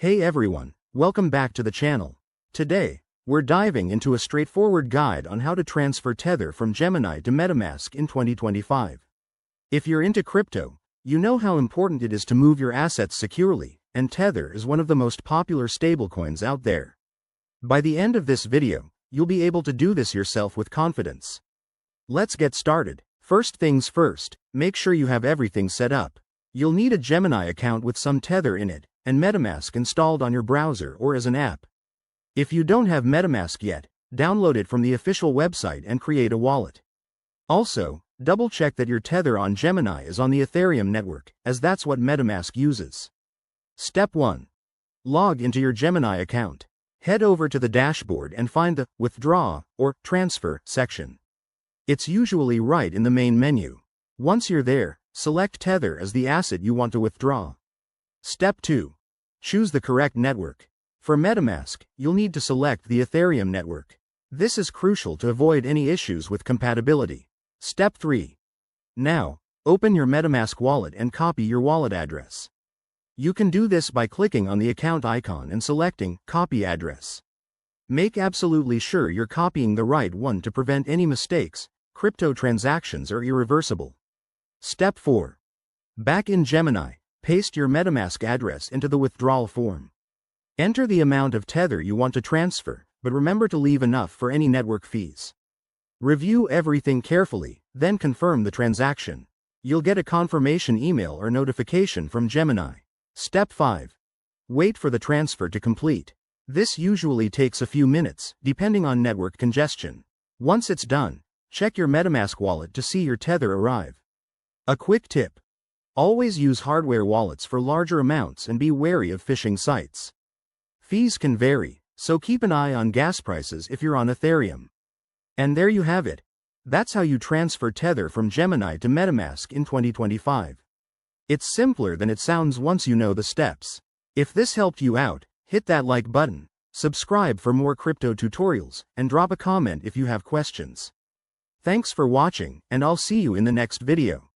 Hey everyone, welcome back to the channel. Today, we're diving into a straightforward guide on how to transfer Tether from Gemini to Metamask in 2025. If you're into crypto, you know how important it is to move your assets securely, and Tether is one of the most popular stablecoins out there. By the end of this video, you'll be able to do this yourself with confidence. Let's get started. First things first, make sure you have everything set up. You'll need a Gemini account with some Tether in it, and Metamask installed on your browser or as an app. If you don't have Metamask yet, download it from the official website and create a wallet. Also, double-check that your Tether on Gemini is on the Ethereum network, as that's what Metamask uses. Step 1. Log into your Gemini account. Head over to the dashboard and find the Withdraw or Transfer section. It's usually right in the main menu. Once you're there, select Tether as the asset you want to withdraw. Step 2. Choose the correct network. For Metamask, you'll need to select the Ethereum network. This is crucial to avoid any issues with compatibility. Step 3. Now, open your Metamask wallet and copy your wallet address. You can do this by clicking on the account icon and selecting Copy Address. Make absolutely sure you're copying the right one to prevent any mistakes. Crypto transactions are irreversible. Step 4. Back in Gemini, paste your Metamask address into the withdrawal form. Enter the amount of Tether you want to transfer, but remember to leave enough for any network fees. Review everything carefully, then confirm the transaction. You'll get a confirmation email or notification from Gemini. Step 5. Wait for the transfer to complete. This usually takes a few minutes, depending on network congestion. Once it's done, check your Metamask wallet to see your Tether arrive. A quick tip. Always use hardware wallets for larger amounts and be wary of phishing sites. Fees can vary, so keep an eye on gas prices if you're on Ethereum. And there you have it. That's how you transfer Tether from Gemini to Metamask in 2025. It's simpler than it sounds once you know the steps. If this helped you out, hit that like button, subscribe for more crypto tutorials, and drop a comment if you have questions. Thanks for watching, and I'll see you in the next video.